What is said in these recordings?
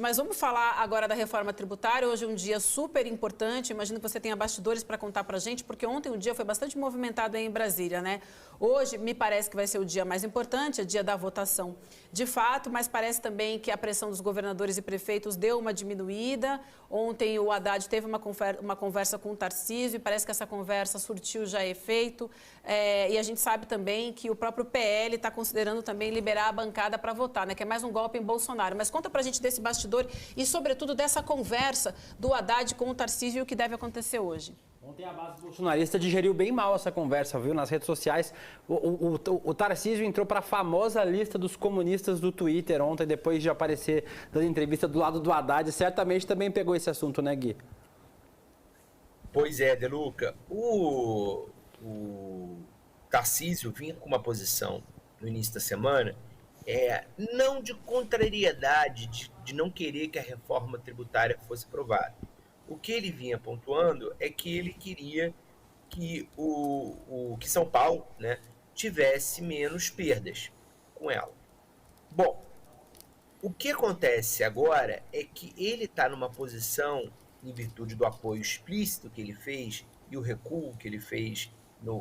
Mas vamos falar agora da reforma tributária. Hoje é um dia super importante. Imagino que você tenha bastidores para contar para a gente, porque ontem o dia foi bastante movimentado aí em Brasília, né? Hoje me parece que vai ser o dia mais importante, é dia da votação de fato, mas parece também que a pressão dos governadores e prefeitos deu uma diminuída. Ontem o Haddad teve uma conversa com o Tarcísio e parece que essa conversa surtiu já efeito. E a gente sabe também que o próprio PL está considerando também liberar a bancada para votar, né? Que é mais um golpe em Bolsonaro. Mas conta para a gente desse bastidor e, sobretudo, dessa conversa do Haddad com o Tarcísio e o que deve acontecer hoje. Ontem a base bolsonarista digeriu bem mal essa conversa, viu? Nas redes sociais, o Tarcísio entrou para a famosa lista dos comunistas do Twitter ontem, depois de aparecer dando entrevista do lado do Haddad. Certamente também pegou esse assunto, né, Gui? Pois é, De Luca. O Tarcísio vinha com uma posição no início da semana, não de contrariedade, de não querer que a reforma tributária fosse aprovada. O que ele vinha pontuando é que ele queria que que São Paulo, né, tivesse menos perdas com ela. Bom, o que acontece agora é que ele está numa posição, em virtude do apoio explícito que ele fez e o recuo que ele fez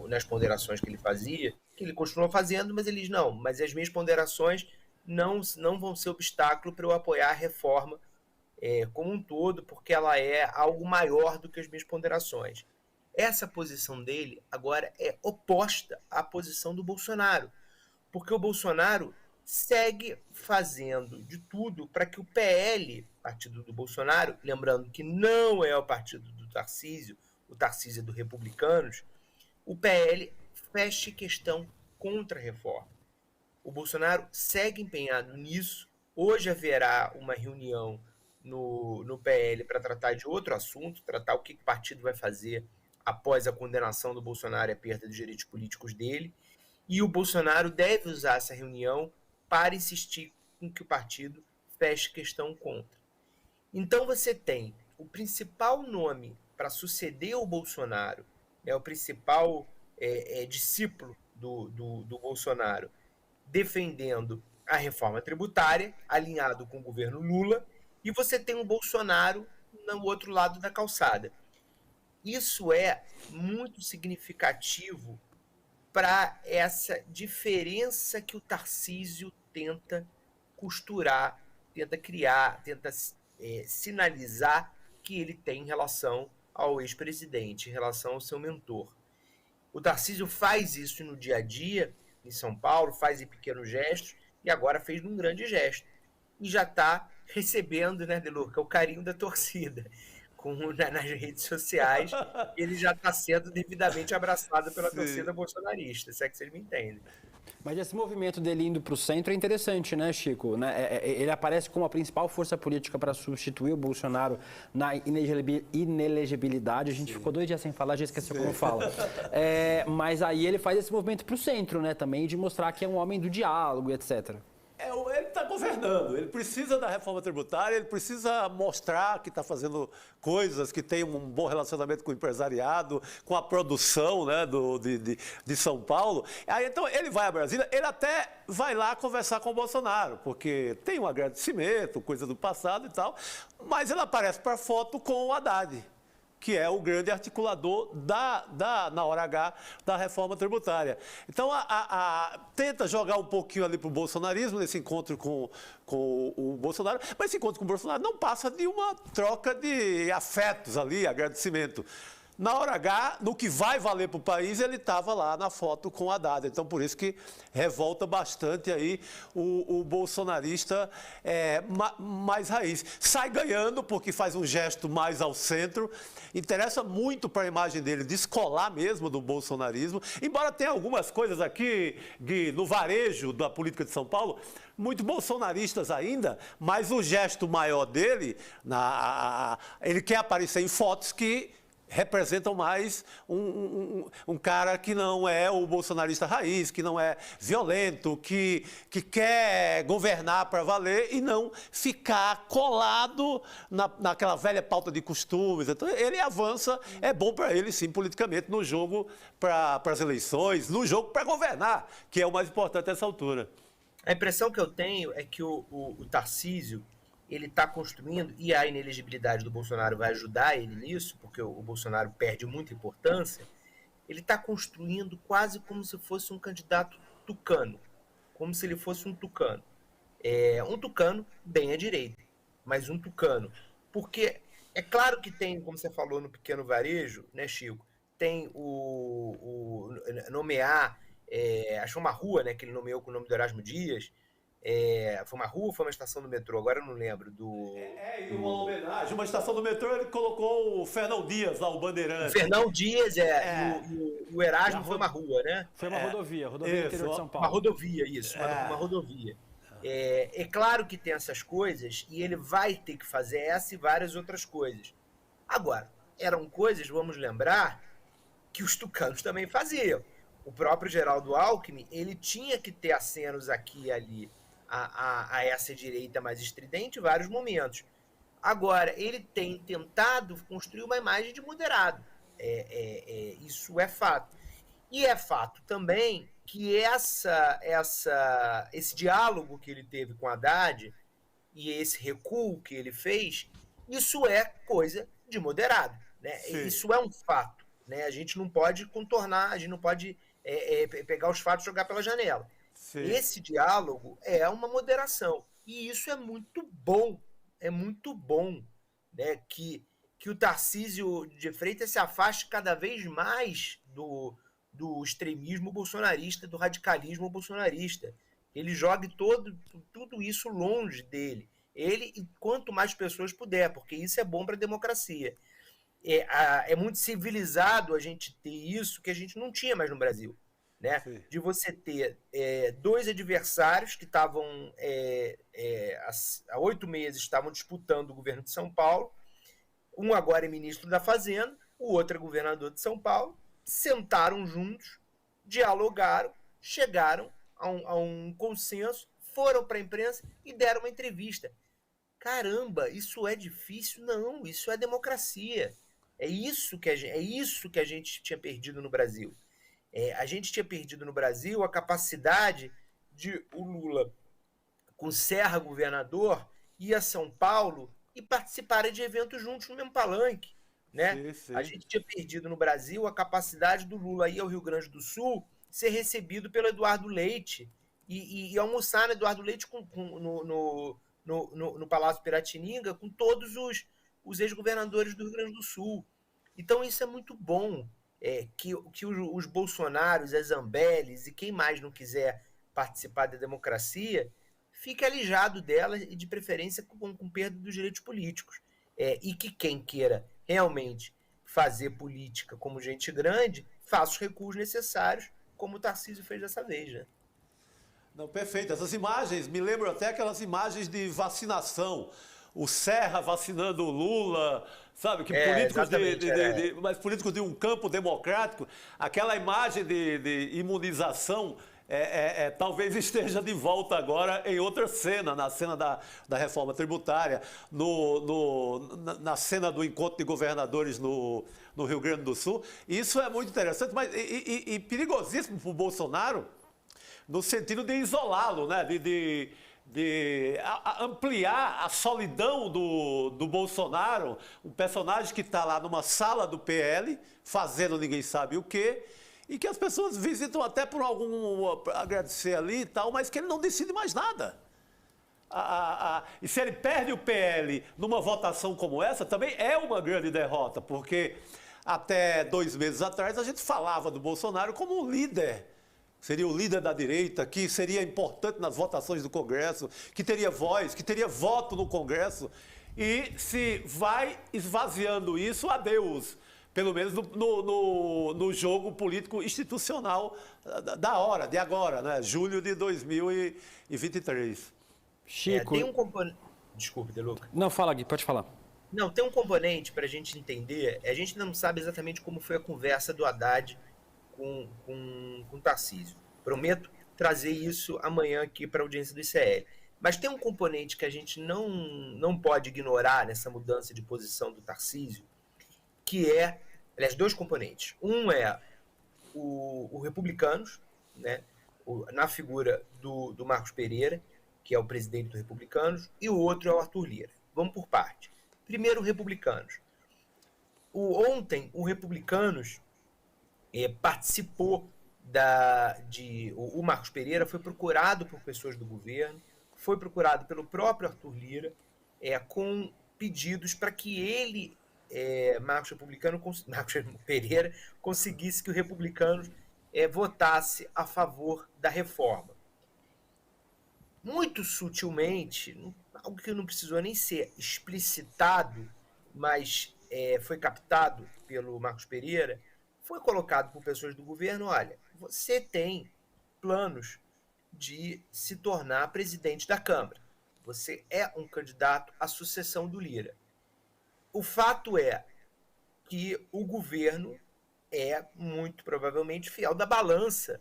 nas ponderações que ele fazia, que ele continuou fazendo, mas ele diz, não, mas as minhas ponderações não vão ser obstáculo para eu apoiar a reforma como um todo, porque ela é algo maior do que as minhas ponderações. Essa posição dele agora é oposta à posição do Bolsonaro, porque o Bolsonaro segue fazendo de tudo para que o PL, partido do Bolsonaro, lembrando que não é o partido do Tarcísio, o Tarcísio é do Republicanos, o PL feche questão contra a reforma. O Bolsonaro segue empenhado nisso. Hoje haverá uma reunião no PL para tratar de outro assunto, tratar o que o partido vai fazer após a condenação do Bolsonaro e a perda dos direitos políticos dele. E o Bolsonaro deve usar essa reunião para insistir em que o partido feche questão contra. Então você tem o principal nome para suceder o Bolsonaro, o principal discípulo do Bolsonaro, defendendo a reforma tributária, alinhado com o governo Lula, e você tem o Bolsonaro no outro lado da calçada. Isso é muito significativo para essa diferença que o Tarcísio tenta costurar, tenta criar, tenta sinalizar que ele tem em relação ao ex-presidente, em relação ao seu mentor. O Tarcísio faz isso no dia a dia, em São Paulo, faz em pequenos gestos, e agora fez num grande gesto. E já está recebendo, né, De Luca, o carinho da torcida. Nas redes sociais, ele já está sendo devidamente abraçado pela torcida bolsonarista, se é que vocês me entendem. Mas esse movimento dele indo para o centro é interessante, né, Chico? Ele aparece como a principal força política para substituir o Bolsonaro na inelegibilidade. A gente ficou 2 dias sem falar, já esqueceu como fala. Mas aí ele faz esse movimento para o centro, né, também, de mostrar que é um homem do diálogo, etc. Ele está governando, ele precisa da reforma tributária, ele precisa mostrar que está fazendo coisas, que tem um bom relacionamento com o empresariado, com a produção, né, de São Paulo. Aí, então ele vai a Brasília, ele até vai lá conversar com o Bolsonaro, porque tem um agradecimento, coisa do passado e tal, mas ele aparece para foto com o Haddad, que é o grande articulador na hora H da reforma tributária. Então, tenta jogar um pouquinho ali para o bolsonarismo, nesse encontro com o Bolsonaro, mas esse encontro com o Bolsonaro não passa de uma troca de afetos ali, agradecimento. Na hora H, no que vai valer para o país, ele estava lá na foto com o Haddad. Então, por isso que revolta bastante aí o bolsonarista mais raiz. Sai ganhando, porque faz um gesto mais ao centro. Interessa muito para a imagem dele descolar mesmo do bolsonarismo. Embora tenha algumas coisas aqui, Gui, no varejo da política de São Paulo, muito bolsonaristas ainda, mas o gesto maior dele, ele quer aparecer em fotos que representam mais um cara que não é o bolsonarista raiz, que não é violento, que quer governar para valer e não ficar colado naquela velha pauta de costumes. Então, ele avança, é bom para ele, sim, politicamente, no jogo para as eleições, no jogo para governar, que é o mais importante nessa altura. A impressão que eu tenho é que o Tarcísio ele está construindo, e a inelegibilidade do Bolsonaro vai ajudar ele nisso, porque o Bolsonaro perde muita importância, ele está construindo quase como se fosse um candidato tucano, como se ele fosse um tucano. Um tucano bem à direita, mas um tucano. Porque é claro que tem, como você falou no pequeno varejo, né, Chico, tem o nomear, acho uma rua, né, que ele nomeou com o nome do Erasmo Dias. Foi uma rua ou foi uma estação do metrô? Agora eu não lembro. E uma homenagem, uma estação do metrô, ele colocou o Fernão Dias lá, o bandeirante. O Fernão Dias, e o Erasmo foi uma rua, né? Foi uma rodovia interior de São Paulo. Uma rodovia, isso, uma rodovia. É claro que tem essas coisas e ele vai ter que fazer essa e várias outras coisas. Agora, eram coisas, vamos lembrar, que os tucanos também faziam. O próprio Geraldo Alckmin, ele tinha que ter acenos aqui e ali a essa direita mais estridente em vários momentos. Agora, ele tem tentado construir uma imagem de moderado. Isso é fato. E é fato também que esse diálogo que ele teve com Haddad e esse recuo que ele fez, isso é coisa de moderado, né? Isso é um fato, né? A gente não pode contornar, a gente não pode pegar os fatos e jogar pela janela. Sim. Esse diálogo é uma moderação. E isso é muito bom, né? Que o Tarcísio de Freitas se afaste cada vez mais do extremismo bolsonarista, do radicalismo bolsonarista. Ele jogue tudo isso longe dele. Ele e quanto mais pessoas puder, porque isso é bom para a democracia. É muito civilizado a gente ter isso que a gente não tinha mais no Brasil, né? De você ter dois adversários que estavam há 8 meses estavam disputando o governo de São Paulo, um agora é ministro da Fazenda, o outro é governador de São Paulo, sentaram juntos, dialogaram, chegaram a um consenso, foram para a imprensa e deram uma entrevista. Caramba, isso é difícil? Não, isso é democracia. É isso que a gente tinha perdido no Brasil. A gente tinha perdido no Brasil a capacidade de o Lula, com Serra governador, ir a São Paulo e participarem de eventos juntos no mesmo palanque. Né? Sim. A gente tinha perdido no Brasil a capacidade do Lula ir ao Rio Grande do Sul ser recebido pelo Eduardo Leite e almoçar no Eduardo Leite no Palácio Piratininga com todos os ex-governadores do Rio Grande do Sul. Então isso é muito bom, que os Bolsonaros, as Zambellis e quem mais não quiser participar da democracia fique alijado dela e de preferência com perda dos direitos políticos. E que quem queira realmente fazer política como gente grande, faça os recuos necessários, como o Tarcísio fez dessa vez, né? Não, perfeito. Essas imagens me lembram até aquelas imagens de vacinação. O Serra vacinando o Lula, sabe? Que mas políticos de um campo democrático, aquela imagem de imunização talvez esteja de volta agora em outra cena, na cena da reforma tributária, na cena do encontro de governadores no Rio Grande do Sul. Isso é muito interessante, mas e perigosíssimo para o Bolsonaro, no sentido de isolá-lo, né? de ampliar a solidão do Bolsonaro, um personagem que está lá numa sala do PL, fazendo ninguém sabe o quê, e que as pessoas visitam até por agradecer ali e tal, mas que ele não decide mais nada. E se ele perde o PL numa votação como essa, também é uma grande derrota, porque até 2 meses atrás a gente falava do Bolsonaro como um líder. Seria o líder da direita, que seria importante nas votações do Congresso, que teria voz, que teria voto no Congresso. E se vai esvaziando isso, adeus. Pelo menos no jogo político institucional de agora, né? Julho de 2023. Chico... tem um componente... Desculpe, De Luca. Não, fala, Gui, pode falar. Não, tem um componente para a gente entender. A gente não sabe exatamente como foi a conversa do Haddad com o Tarcísio. Prometo trazer isso amanhã aqui para a audiência do ICL. Mas tem um componente que a gente não pode ignorar nessa mudança de posição do Tarcísio, que aliás, 2 componentes. Um é o Republicanos, né, na figura do Marcos Pereira, que é o presidente dos Republicanos, e o outro é o Arthur Lira. Vamos por parte. Primeiro, Republicanos. Ontem, o Republicanos participou o Marcos Pereira foi procurado por pessoas do governo, foi procurado pelo próprio Arthur Lira, com pedidos para que ele, Marcos Pereira, conseguisse que o Republicanos votasse a favor da reforma. Muito sutilmente, algo que não precisou nem ser explicitado, mas foi captado pelo Marcos Pereira, foi colocado por pessoas do governo: olha, você tem planos de se tornar presidente da Câmara. Você é um candidato à sucessão do Lira. O fato é que o governo é muito provavelmente fiel da balança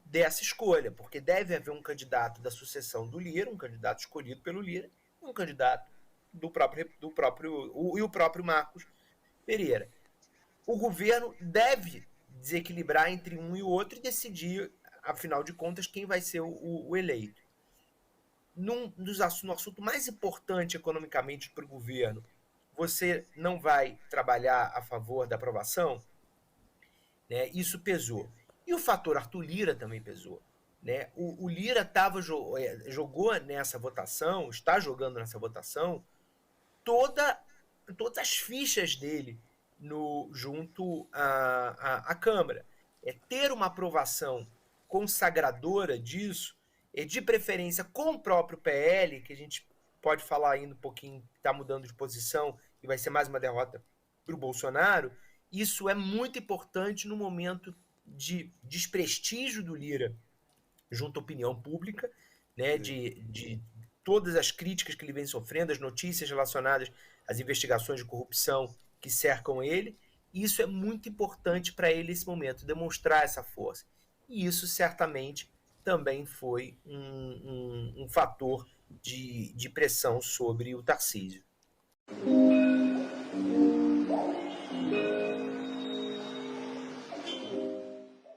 dessa escolha, porque deve haver um candidato da sucessão do Lira, um candidato escolhido pelo Lira, um candidato do próprio Marcos Pereira. O governo deve desequilibrar entre um e o outro e decidir, afinal de contas, quem vai ser o eleito. No assunto mais importante economicamente para o governo, você não vai trabalhar a favor da aprovação? Né? Isso pesou. E o fator Arthur Lira também pesou. Né? O Lira jogou nessa votação, está jogando nessa votação, todas as fichas dele junto à Câmara. Ter uma aprovação consagradora disso, de preferência com o próprio PL, que a gente pode falar ainda um pouquinho, está mudando de posição e vai ser mais uma derrota para o Bolsonaro. Isso é muito importante no momento de desprestígio do Lira junto à opinião pública, né, de todas as críticas que ele vem sofrendo, as notícias relacionadas às investigações de corrupção que cercam ele. Isso é muito importante para ele nesse momento, demonstrar essa força. E isso certamente também foi um fator de pressão sobre o Tarcísio.